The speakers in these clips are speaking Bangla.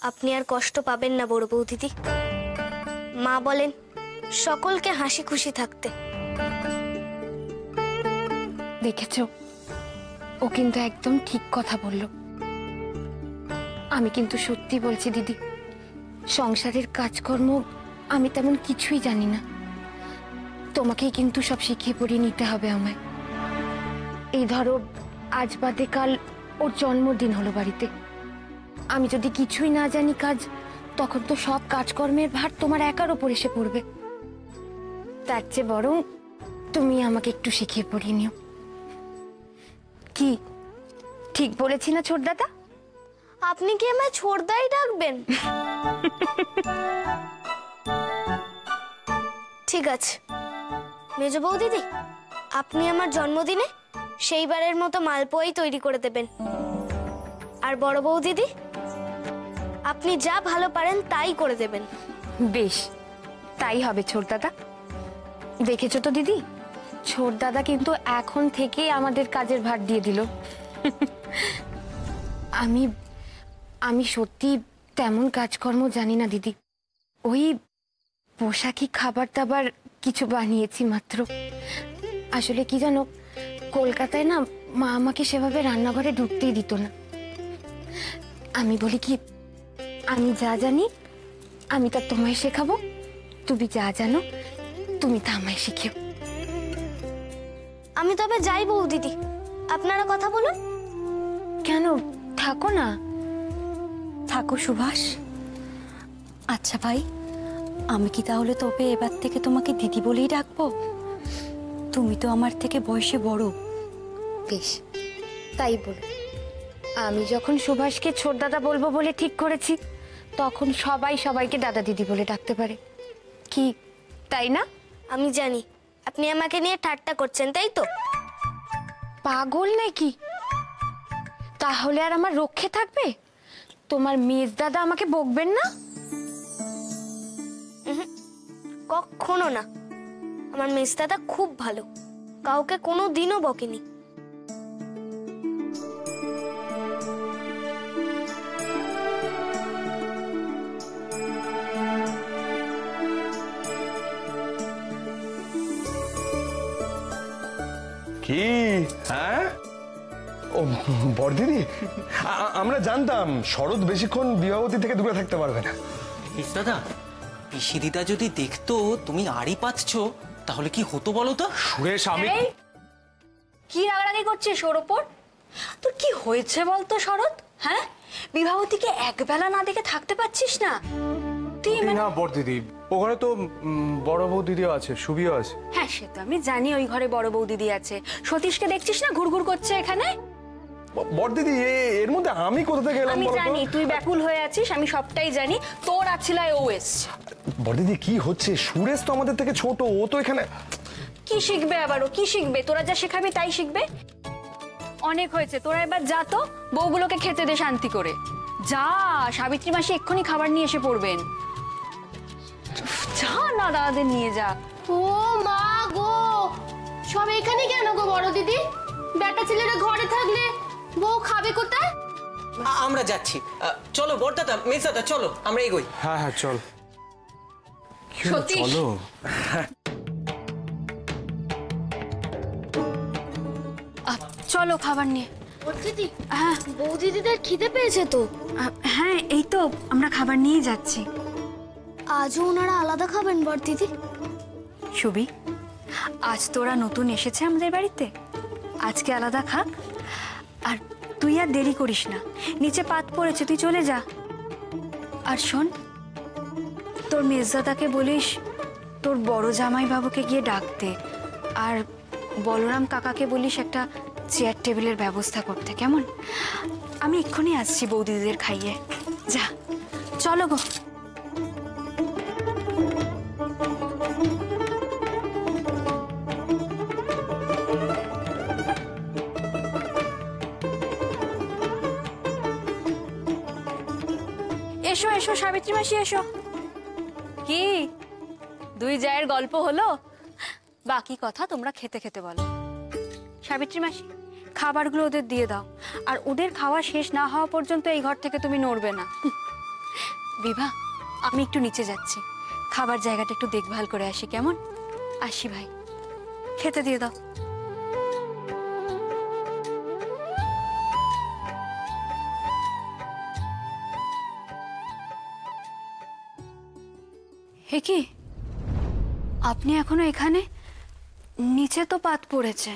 আপনি আর কষ্ট পাবেন না বড় বৌদিদি। মা বলেন সকলকে হাসি খুশি থাকতে। দেখেছো, ও কিন্তু একদম ঠিক কথা বলল। আমি কিন্তু সত্যি বলছি দিদি, সংসারের কাজকর্ম আমি তেমন কিছুই জানি না। তোমাকেই কিন্তু সব শিখিয়ে পড়িয়ে নিতে হবে আমায়। এই ধরো, আজ বাদে কাল ওর জন্মদিন হলো বাড়িতে। আমি যদি কিছুই না জানি কাজ, তখন তো সব কাজকর্মের ভার তোমার একার ওপর এসে পড়বে। তার চেয়ে বরং তুমি আমাকে একটু শিখিয়ে পড়িয়ে নিও। কি ঠিক বলেছি না ছোট দাদা? আপনি কি আমায় ছোটদাই ডাকবেন? ঠিক আছে মেজ বৌদিদি, আপনি আমার জন্মদিনে সেইবারের মতো মালপোয়াই তৈরি করে দেবেন। আর বড় বৌদিদি, আপনি যা ভালো পারেন তাই করে দেবেন। বেশ, তাই হবে ছোট দাদা। দেখেছো তো দিদি, ছোট দাদা কিন্তু এখন থেকেই আমাদের কাজের ভার দিয়ে দিল। আমি আমি সত্যি তেমন কাজকর্ম জানি না দিদি। ওই পোশাকি খাবার দাবার কিছু বানিয়েছি মাত্র। আসলে কি জানো, কলকাতায় না মা আমাকে সেভাবে রান্নাঘরে ঢুকতেই দিত না। আমি বলি কি, আমি যা জানি আমি তা তোমায় শেখাবো, তুমি যা জানো তুমি তা আমায় শিখিও। আমি তবে যাই বৌদিদি, আপনারা কথা বলুন। কেন, থাকো না। থাকো সুভাষ। আচ্ছা ভাই, আমি কি তাহলে তবে এবার থেকে তোমাকে দিদি বলেই ডাকবো? তুমি তো আমার থেকে বয়সে বড়। বেশ, তাই বলো। আমি যখন সুভাষকে ছোট দাদা বলবো বলে ঠিক করেছি, তখন সবাই সবাইকে দাদা দিদি বলে ডাকতে পারে, কি তাই না? আমি জানি আপনি আমাকে নিয়ে ঠাট্টা করছেন, তাই তো? পাগল নাকি? তাহলে আর আমার রক্ষে থাকবে? তোমার মেজ দাদা আমাকে বকবেন না? কখনো না। আমার মেজদাদা খুব ভালো, কাউকে কোনো দিনও বকেনি। কি? হ্যাঁ, ও বড়দিদি, আমরা জানতাম শরৎ বেশিক্ষণ বিবাহবতী থেকে দূরে থাকতে পারবে না। দাদা, পিসি দিদা যদি দেখতো তুমি আড়ি পাচ্ছ, তাহলে কি হতো বলো তো? সুরেশ, আমি কি রাগারাগি করছিস ওর ওপর? তোর কি হয়েছে বলতো শরৎ? হ্যাঁ, বিবাহতীকে একবেলা না দেখে থাকতে পারছিস না তুই? না বড়দিদি, ও ঘরে তো বড় বউ দিদিও আছে, সুবিও আছে। হ্যাঁ, সে তো আমি জানি, ওই ঘরে বড় বউ দিদি আছে। সতীশকে দেখছিস না ঘুরঘুর করছে এখানে? বড়দিদি, এর মধ্যে আমি কোথা থেকে এলাম? আমি বলো তো? জানি তুই ব্যাকুল হয়ে আছিস, আমি সবটাই জানি। তোর আছিলায় ও এসছে। বড়দিদি, কি হচ্ছে? সুরেশ তো আমাদের থেকে ছোট, ও তো এখানে কি শিখবে আবার? ও কি শিখবে? তোরা যা শেখাবি তাই শিখবে। অনেক হয়েছে, তোরা এবার যা তো, বউগুলোকে খেতে দে শান্তি করে। যা, সাবিত্রী মাসি এক্ষুনি খাবার নিয়ে এসে পড়বেন। যা না, দাদাদের নিয়ে যা। ও মা গো, সব এখানে কেন গো বড় দিদি? বেটা ছেলেরা ঘরে থাকলে বউ খাবে কোথায়? আমরা যাচ্ছি। চলো বড়দাদা, মেজদাদা, চলো আমরা এগোই। হ্যাঁ হ্যাঁ, চল। সতীশ, চলো। চলো খাবার নিয়ে। বৌদিদি, হ্যাঁ বৌদিদিদের খিদে পেয়েছে তো। হ্যাঁ, এই তো আমরা খাবার নিয়ে যাচ্ছি। আজও ওনারা আলাদা খাবেন বড়দিদি? সুবি, আজ তোরা নতুন এসেছে আমাদের বাড়িতে, আজকে আলাদা খাক। আর তুই আর দেরি করিস না, নিচে পাত পড়েছে, তুই চলে যা। আর শোন, তোর মেজদাদাকে বলিস তোর বড় জামাই বাবুকে গিয়ে ডাকতে, আর বলরাম কাকাকে বলিস একটা চেয়ার টেবিলের ব্যবস্থা করতে, কেমন? আমি এক্ষুনি আসছি বৌদিদের খাইয়ে। যা, চলো গো। এসো এসো সাবিত্রী মাসি, এসো। কি দুই জায়ের গল্প হলো? বাকি কথা তোমরা খেতে খেতে বলো। সাবিত্রী মাসি, খাবারগুলো ওদের দিয়ে দাও, আর ওদের খাওয়া শেষ না হওয়া পর্যন্ত এই ঘর থেকে তুমি নড়বে না। বিভা, আমি একটু নিচে যাচ্ছি, খাবার জায়গাটা একটু দেখভাল করে আসি, কেমন? আসি ভাই, খেতে দিয়ে দাও। হে কি, আপনি এখনো এখানে? নিচে তো পাত পড়েছে।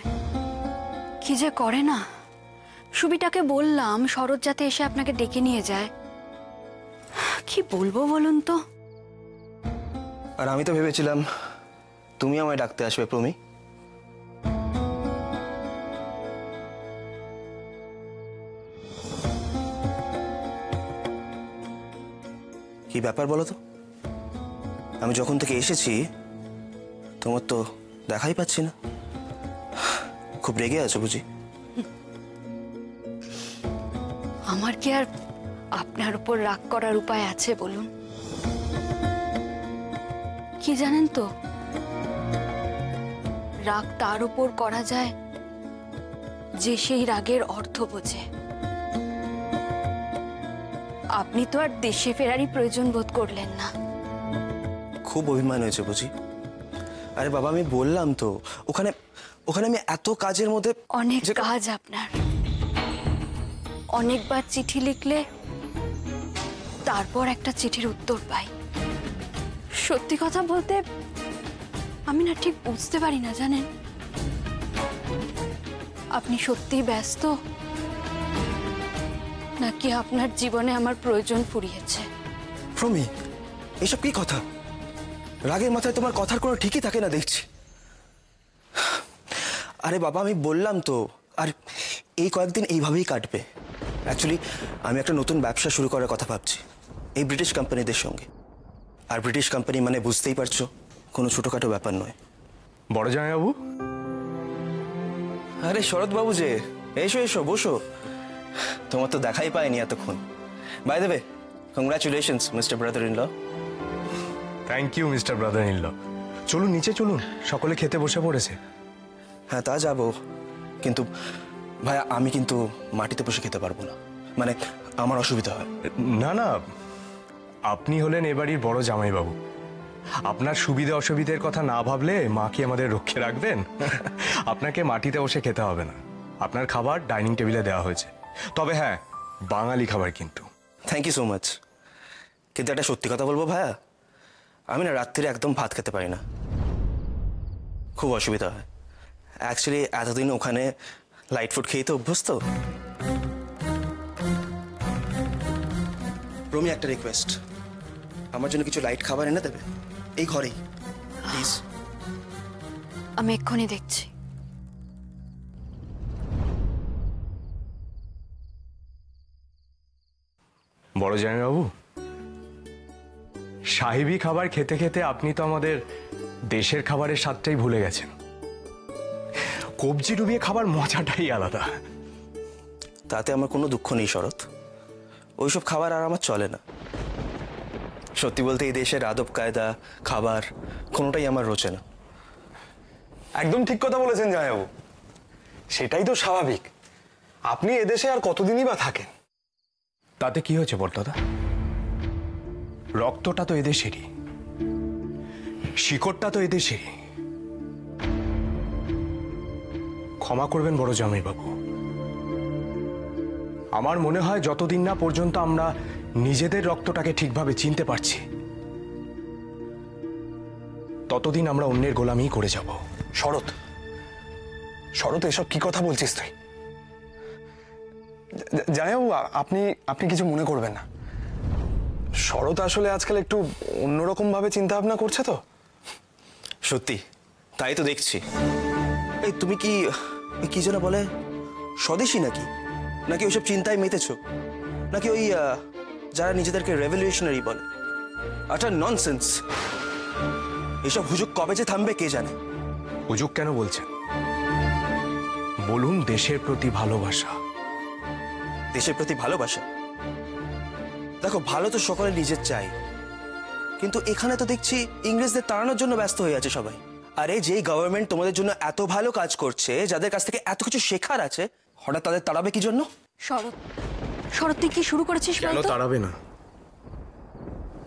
কি যে করে না। সুবিটাকে বললাম শরৎ যাতে এসে আপনাকে ডেকে নিয়ে যায়। কি বলবো বলুন তো। আর আমি তো ভেবেছিলাম তুমি আমায় ডাকতে আসবে প্রমি। কি ব্যাপার বলো তো? আমি যখন থেকে এসেছি তোমার তো দেখাই পাচ্ছি না। খুব রেগে আছো বুঝি? আমার কি আর আপনার উপর রাগ করার উপায় আছে বলুন? কি জানেন তো, রাগ তার উপর করা যায় যে সেই রাগের অর্থ বোঝে। আপনি তো আর দেশে ফেরারই প্রয়োজন বোধ করলেন না। খুব অভিমান হয়েছে বুঝি? আরে বাবা, আমি বললাম তো ওখানে ওখানে আমি এত কাজের মধ্যে। অনেক কাজ আপনার। অনেকবার চিঠি লিখলে তারপর একটা চিঠির উত্তর পাই। সত্যি কথা বলতে আমি না ঠিক বুঝতে পারি না, জানেন? আপনি সত্যিই ব্যস্ত নাকি আপনার জীবনে আমার প্রয়োজন ফুরিয়েছে? প্রমি, এসব কি কথা? রাগের মাথায় তোমার কথার কোনো ঠিকই থাকে না দেখছি। আরে বাবা, আমি বললাম তো, আর এই কয়েকদিন এইভাবেই কাটবে। অ্যাকচুয়ালি আমি একটা নতুন ব্যবসা শুরু করার কথা ভাবছি এই ব্রিটিশ কোম্পানিদের সঙ্গে। আর ব্রিটিশ কোম্পানি মানে বুঝতেই পারছো, কোনো ছোটোখাটো ব্যাপার নয়। বড় জামাইবাবু, আরে শরৎ বাবু যে, এসো এসো বসো। তোমার তো দেখাই পায়নি এতক্ষণ। By the way, congratulations mister brother in law. Thank you mister brother in law. চলুন নিচে চলুন, সকলে খেতে বসে পড়েছে। হ্যাঁ তা যাবো, কিন্তু ভাইয়া আমি কিন্তু মাটিতে বসে খেতে পারবো না, মানে আমার অসুবিধা হয়। না না, আপনি হলেন এ বাড়ির বড় জামাইবাবু। আপনার সুবিধা অসুবিধের কথা না ভাবলে মা কি আমাদের রক্ষে রাখবেন? আপনাকে মাটিতে বসে খেতে হবে না, আপনার খাবার ডাইনিং টেবিলে দেওয়া হয়েছে। তবে হ্যাঁ, বাঙালি খাবার কিন্তু। Thank you so much. কিন্তু একটা সত্যি কথা বলবো ভাইয়া, আমি না রাত্রিরে একদম ভাত খেতে পারি না, খুব অসুবিধা হয়। অ্যাকচুয়ালি এতদিন ওখানে লাইট ফুড খেয়ে তো অভ্যস্ত। রমি, একটা রিকোয়েস্ট, আমার জন্য কিছু লাইট খাবার এনে দেবে এই ঘরেই প্লিজ। আমি এক্ষুনি দেখছি। বড় জামাইবাবু, সাহেবি খাবার খেতে খেতে আপনি তো আমাদের দেশের খাবারের স্বাদটাই ভুলে গেছেন। কবজি ডুবিয়ে খাবার মজাটাই আলাদা। তাতে আমার কোনো দুঃখ নেই শরৎ, ওইসব খাবার আর আমার চলে না। সত্যি বলতে এই দেশের আদব কায়দা, খাবার কোনোটাই আমার রোচে না। একদম ঠিক কথা বলেছেন জামাইবাবু, সেটাই তো স্বাভাবিক। আপনি এদেশে আর কতদিনই বা থাকেন? তাতে কি হয়েছে বড়দাদা? রক্তটা তো এদেশেরই, শিকড়টা তো এদেশেরই। ক্ষমা করবেন বড় জামাইবাবু, আমার মনে হয় যতদিন না পর্যন্ত আমরা নিজেদের রক্তটাকে ঠিকভাবে চিনতে পারছি, ততদিন আমরা অন্যের গোলামি করে যাব। শরৎ, শরৎ, এসব কি কথা বলছিস তুই? জামাইবাবু, আপনি আপনি কিছু মনে করবেন না। শরৎ আসলে আজকাল একটু অন্যরকম ভাবে চিন্তা ভাবনা করছে তো। সত্যি তাই তো দেখছি। এই তুমি কি কি যেন বলে, স্বদেশী নাকি? নাকি ওইসব চিন্তায় মেতেছো? নাকি ওই যারা নিজেদেরকে রেভলিউশনারি বলে? আচ্ছা, ননসেন্স। এসব হুজুক কবে যে থামবে কে জানে। হুজুক কেন বলছেন? বলুন দেশের প্রতি ভালোবাসা। দেশের প্রতি ভালোবাসা? দেখো, ভালো তো সকলে নিজের চাই, কিন্তু এখানে তো দেখছি ইংরেজদের তাড়ানোর জন্য ব্যস্ত হয়ে আছে সবাই। আরে যেই গভর্নমেন্ট তোমাদের জন্য এত ভালো কাজ করছে, যাদের কাছ থেকে এত কিছু শেখার আছে, হঠাৎ তাদের তাড়াবে কি জন্য? শরৎ, শরৎ তুই কি শুরু করেছিস? কেন তাড়াবে না?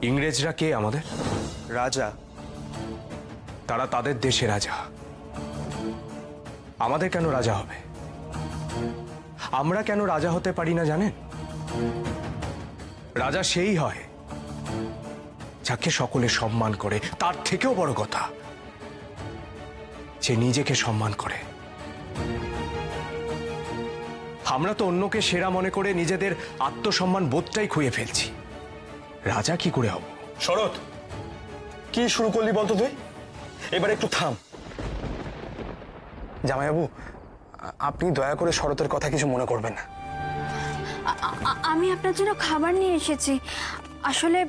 ইংরেজরা কে আমাদের? রাজা। তারা তাদের দেশে রাজা, আমাদের কেন রাজা হবে? আমরা কেন রাজা হতে পারি না জানেন? রাজা সেই হয় যাকে সকলে সম্মান করে, তার থেকেও বড় কথা যে নিজেকে সম্মান করে। আমরা তো অন্যকে সেরা মনে করে নিজেদের আত্মসম্মান বোধটাই খুঁয়ে ফেলছি। রাজা কি করে হব? শরৎ, কি শুরু করলি বলতো তুই? এবার একটু থাম। জামাইবাবু, আপনি দয়া করে শরতের কথা কিছু মনে করবেন না। আমি আপনার জন্য খাবার নিয়ে এসেছি। আসলে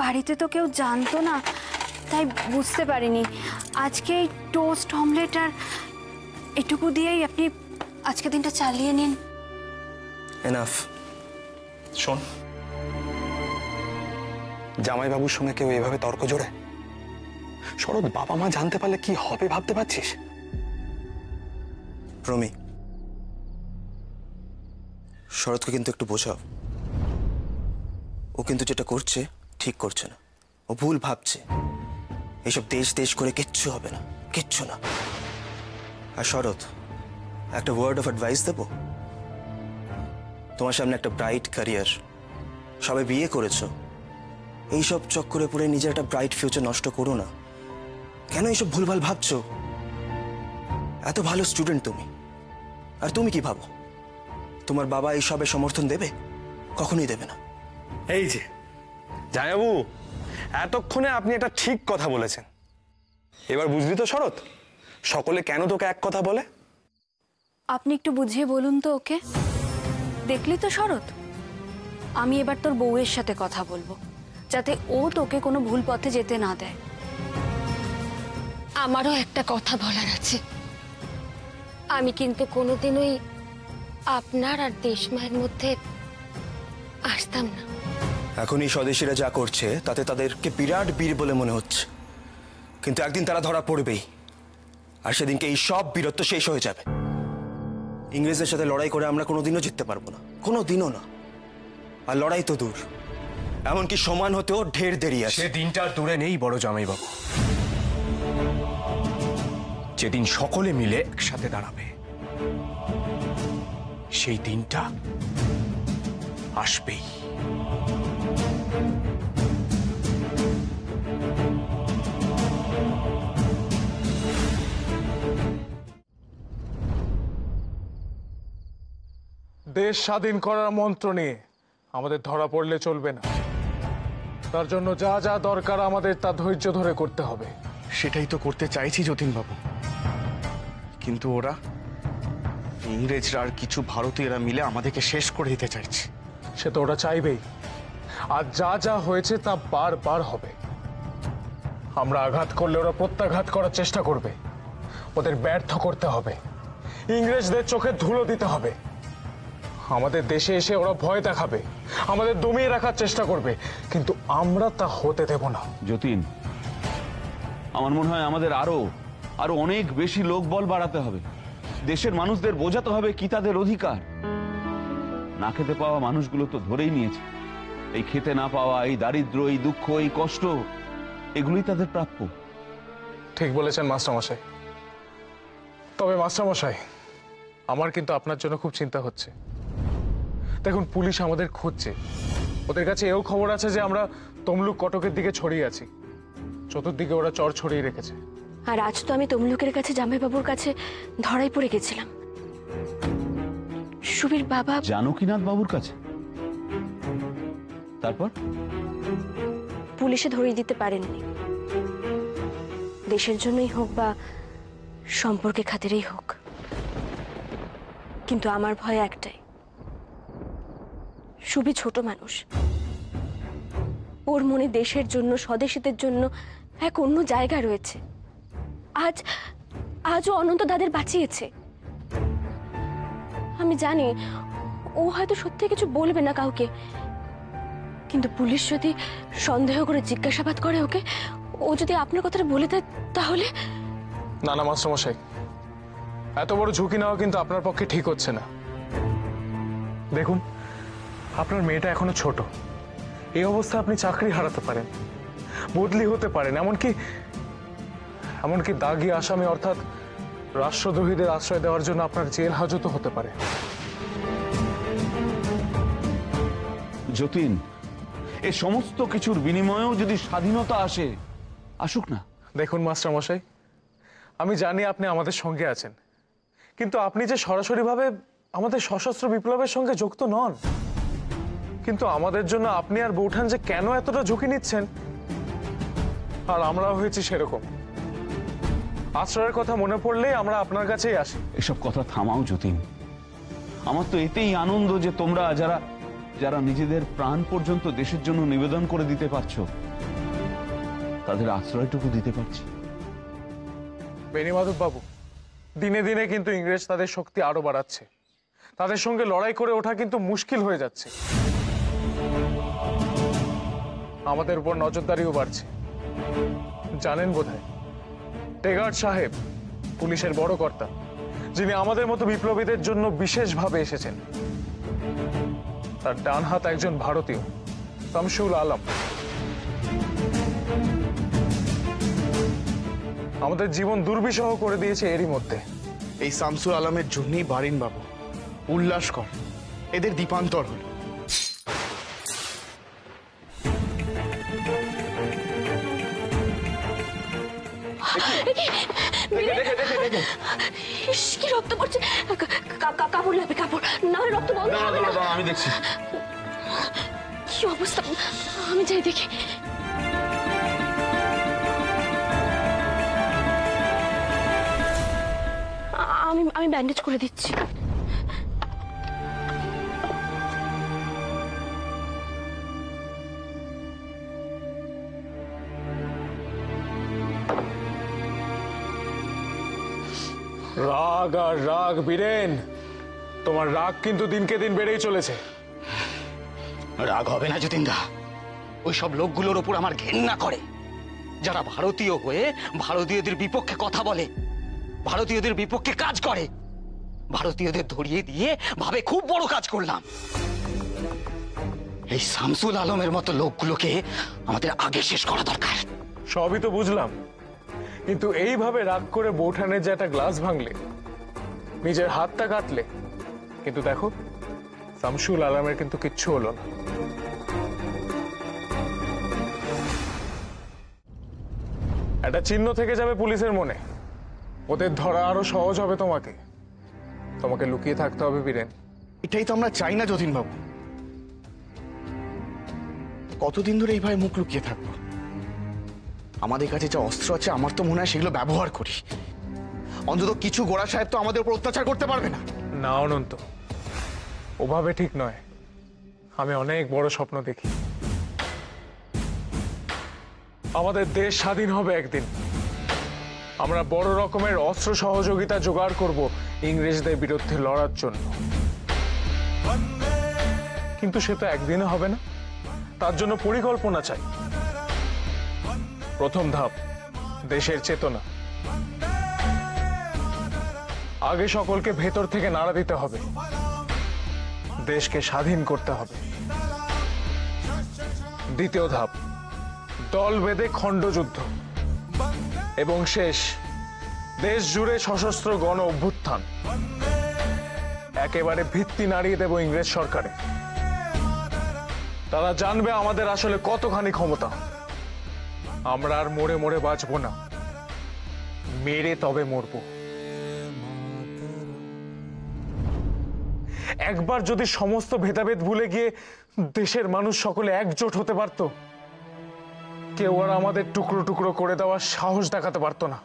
বাড়িতে তো কেউ জানতো না, তাই বুঝতে পারিনি। আজকে এই টোস্ট অমলেট আর এটুকু দিয়েই আপনি আজকে দিনটা চালিয়ে নিন। এনাফ। শোন, জামাইবাবুর সঙ্গে কেউ এভাবে তর্ক জোড়ে? শরৎ, বাবা মা জানতে পারলে কি হবে ভাবতে পারছিস? প্রমি, শরৎকে কিন্তু একটু বোঝাও। ও কিন্তু যেটা করছে ঠিক করছে না, ও ভুল ভাবছে। এইসব দেশ দেশ করে কিচ্ছু হবে না, কিচ্ছু না। আর শরৎ, একটা ওয়ার্ড অফ অ্যাডভাইস দেবো। তোমার সামনে একটা ব্রাইট ক্যারিয়ার, সবাই বিয়ে করেছো, এইসব চক্করে পড়ে নিজের একটা ব্রাইট ফিউচার নষ্ট করো না। কেন এইসব ভুলভাল ভাবছো? এত ভালো স্টুডেন্ট তুমি, আর তুমি কি ভাবো তোমার বাবা এইসবে সমর্থন দেবে? কখনোই দেবে না। এই যে জামাইবাবু, এতক্ষণে আপনি একটা ঠিক কথা বলেছেন। এবার বুঝলি তো শরৎ, সকলে কেন তোকে এক কথা বলে? আপনি একটু বুঝিয়ে বলুন তো ওকে। দেখলি তো শরৎ, আমি এবার তোর বউয়ের সাথে কথা বলবো, যাতে ও তোকে কোনো ভুল পথে যেতে না দেয়। আমারও একটা কথা বলার আছে। আমি কিন্তু কোনোদিনই আপনার আর দেশমায়ের মধ্যে আসতাম না। এখন এই স্বদেশীরা যা করছে তাতে তাদেরকে বিরাট বীর বলে মনে হচ্ছে, কিন্তু একদিন তারা ধরা পড়বেই, আর সেদিনকে এই সব বীরত্ব শেষ হয়ে যাবে। ইংরেজদের সাথে লড়াই করে আমরা কোনোদিনও জিততে পারবো না, কোনোদিনও না। আর লড়াই তো দূর, এমনকি সমান হতেও ঢের দেরি আছে। সে দিনটা আর দূরে নেই বড় জামাইবাবু, যেদিন সকলে মিলে একসাথে দাঁড়াবে। সেই দিনটা আসবেই। দেশ স্বাধীন করার মন্ত্র নিয়ে আমাদের ধরা পড়লে চলবে না। তার জন্য যা যা দরকার আমাদের তা ধৈর্য ধরে করতে হবে। সেটাই তো করতে চাইছি যতীনবাবু, কিন্তু ওরা, ইংরেজরা আর কিছু ভারতীয়রা মিলে আমাদেরকে শেষ করে দিতে চাইছে। সে তো ওরা চাইবেই, আর যা যা হয়েছে তা বারবার হবে। আমরা আঘাত করলে ওরা প্রত্যাঘাত করার চেষ্টা করবে, ওদের ব্যর্থ করতে হবে, ইংরেজদের চোখে ধুলো দিতে হবে। আমাদের দেশে এসে ওরা ভয় দেখাবে, আমাদের দমিয়ে রাখার চেষ্টা করবে, কিন্তু আমরা তা হতে দেব না। যতীন, আমার মনে হয় আমাদের আরো অনেক বেশি লোকবল বাড়াতে হবে। দেশের মানুষদের বোঝাতে হবে কি তাদের অধিকার। না খেতে পাওয়া মানুষগুলো তো ধরেই নিয়েছে। এই খেতে না পাওয়া, এই দারিদ্র, এই দুঃখ, এই কষ্ট, এগুলোই তাদের প্রাপ্য। ঠিক বলেছেন মাস্টারমশাই। তবে মাস্টারমশাই, আমার কিন্তু আপনার জন্য খুব চিন্তা হচ্ছে। দেখুন, পুলিশ আমাদের খুঁজছে, ওদের কাছে এও খবর আছে যে আমরা তমলুক কটকের দিকে ছড়িয়ে আছি। চতুর্দিকে ওরা চর ছড়িয়ে রেখেছে। আর আজ তো আমি তমলুকের কাছে জামাইবাবুর কাছে ধরাই পড়ে গেছিলাম। সুবীর বাবা জানকীনাথ বাবুর কাছে। তারপর পুলিশে ধরিয়ে দিতে পারেননি। দেশের জন্যই হোক বা সম্পর্কে খাতিরেই হোক, কিন্তু আমার ভয় একটাই, সুবি ছোট মানুষ, ওর মনে দেশের জন্য, স্বদেশীদের জন্য এক অন্য জায়গা রয়েছে। আজও অনন্ত দাদের বাঁচিয়েছে। আমি জানি ও হয়তো সত্যি কিছু বলবে না কাউকে, কিন্তু পুলিশ যদি সন্দেহ করে জিজ্ঞাসাবাদ করে ওকে, ও যদি আপনার কথাটা বলে দেয় তাহলে। না না মাস্টারমশাই, এত বড় ঝুঁকি নেওয়া কিন্তু আপনার পক্ষে ঠিক হচ্ছে না। দেখুন, আপনার মেয়েটা এখনো ছোট, এই অবস্থায় আপনি চাকরি হারাতে পারেন, বদলি হতে পারেন, এমনকি দাগী আসামি অর্থাৎ রাষ্ট্রদ্রোহীদের আশ্রয় দেওয়ার জন্য আপনার জেল হাজতও হতে পারে। যতীন, এ সমস্ত কিছুর বিনিময়েও যদি স্বাধীনতা আসে, আসুক না। দেখুন মাস্টার মশাই, আমি জানি আপনি আমাদের সঙ্গে আছেন, কিন্তু আপনি যে সরাসরিভাবে আমাদের সশস্ত্র বিপ্লবের সঙ্গে যুক্ত নন। কিন্তু আমাদের জন্য আপনি আর বৌঠান যে কেন এতটা ঝুঁকি নিচ্ছেন, আর আমরাও হয়েছি সেরকম। আশ্রয়ের কথা মনে পড়লেই আমরা আপনার কাছেই আসি। এসব কথা থামাও যতীন। আমার তো এতেই আনন্দ যে তোমরা যারা নিজেদের প্রাণ পর্যন্ত দেশের জন্য নিবেদন করে দিতে পারছো, তাদের আশ্রয়টুকু দিতে পারছি। বেণীমাধব বাবু, দিনে দিনে কিন্তু ইংরেজ তাদের শক্তি আরো বাড়াচ্ছে। তাদের সঙ্গে লড়াই করে ওঠা কিন্তু মুশকিল হয়ে যাচ্ছে। আমাদের উপর নজরদারিও বাড়ছে। জানেন বোধহয়, টেগার্ড সাহেব পুলিশের বড় কর্তা, যিনি আমাদের মতো বিপ্লবীদের জন্য বিশেষভাবে এসেছেন, তার ডান হাত একজন ভারতীয়, শামসুল আলম। আমাদের জীবন দুর্বিষহ করে দিয়েছে এরই মধ্যে। এই শামসুল আলমের জন্যই বারিন বাবু উল্লাসকর এদের দীপান্তর হল। কি রক্ত পড়ছে! কাপড় লাগবে, কাপড় না হলে রক্ত বন্ধ হবে না। আমি দেখছি কি অবস্থা, আমি যাই দেখি। আমি ব্যান্ডেজ করে দিচ্ছি। রাগ আর রাগ বীরেন, তোমার রাগ কিন্তু দিনকে দিন বেড়েই চলেছে। রাগ হবে না যতীনদা, ওই সব লোকগুলোর ওপর আমার ঘেন্না করে, যারা ভারতীয় হয়ে ভারতীয়দের বিপক্ষে কথা বলে, ভারতীয়দের বিপক্ষে কাজ করে, ভারতীয়দের ধরিয়ে দিয়ে ভাবে খুব বড় কাজ করলাম। এই শামসুল আলমের মতো লোকগুলোকে আমাদের আগে শেষ করা দরকার। সবই তো বুঝলাম, কিন্তু এইভাবে রাগ করে বৌঠানের যে একটা গ্লাস ভাঙলে, নিজের হাতটা কাটলে, কিন্তু দেখো শামসুল আলমের কিন্তু কিচ্ছু হলো না। একটা চিহ্ন থেকে যাবে পুলিশের মনে, ওদের ধরা আরো সহজ হবে। তোমাকে লুকিয়ে থাকতে হবে বীরেন। এটাই তো আমরা চাই না যতীন বাবু। কতদিন ধরে এইভাবে মুখ লুকিয়ে থাকবো? আমাদের কাছে যে অস্ত্র আছে আমার তো মনে হয় সেগুলো ব্যবহার করি। অন্তত কিছু গোড়া সাহেব তো আমাদের উপর অত্যাচার করতে পারবে না। না অনন্ত, ওভাবে ঠিক নয়। আমি অনেক বড় স্বপ্ন দেখি। আমাদের দেশ স্বাধীন হবে একদিন। আমরা বড় রকমের অস্ত্র সহযোগিতা জোগাড় করব ইংরেজদের বিরুদ্ধে লড়ার জন্য। কিন্তু সে তো একদিনে হবে না, তার জন্য পরিকল্পনা চাই। প্রথম ধাপ দেশের চেতনা। আগে সকলকে ভেতর থেকে নাড়া দিতে হবে, দেশকে স্বাধীন করতে হবে। দ্বিতীয় ধাপ দল বেঁধে খণ্ডযুদ্ধ, এবং শেষ দেশ জুড়ে সশস্ত্র গণ অভ্যুত্থান। একেবারে ভিত্তি নাড়িয়ে দেব ইংরেজ সরকারে। তারা জানবে আমাদের আসলে কতখানি ক্ষমতা। আমরা আর মরে মরে বাঁচব না, মেরে তবে মরব। একবার যদি সমস্ত ভেদাভেদ ভুলে গিয়ে দেশের মানুষ সকলে একজোট হতে পারত, কেউ আর আমাদের টুকরো টুকরো করে দেওয়ার সাহস দেখাতে পারতো না।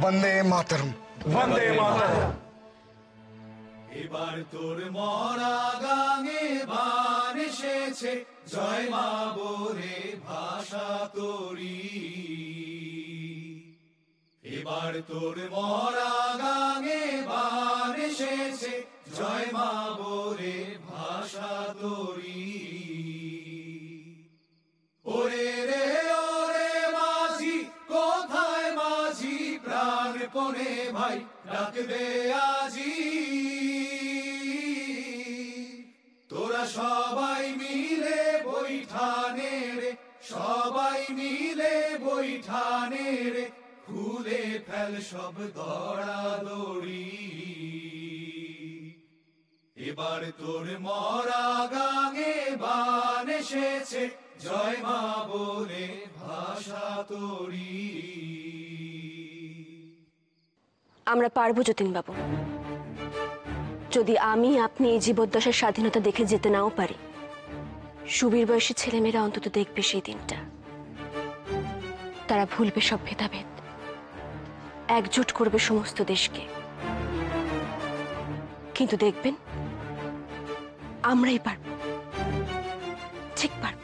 বন্দে মাতরম, বন্দে মাতরম। এবার তোর মরা গাঙে বান এসেছে, জয় মা বোরে ভাষা তোরি। এবার তোর মরা গাঙে বান এসেছে, জয় মা বোরে ভাষা তোরি। ওরে রে ওরে মাঝি, কোথায় মাঝি প্রাণপণে ভাই ডাক দে আজি। তোরা সবাই ফেল সব দড়াদড়ি, এবার তোর মরা গাঙে বান এসেছে, জয় মা বলে ভাষা তোরি। আমরা পারবো যতীনবাবু। যদি আমি আপনি এই জীবদ্দশার স্বাধীনতা দেখে যেতে নাও পারি, সুবীর বয়সী ছেলেমেয়েরা অন্তত দেখবে সেই দিনটা। তারা ভুলবে সব ভেদাভেদ, একজোট করবে সমস্ত দেশকে। কিন্তু দেখবেন আমরাই পারব, ঠিক পারব।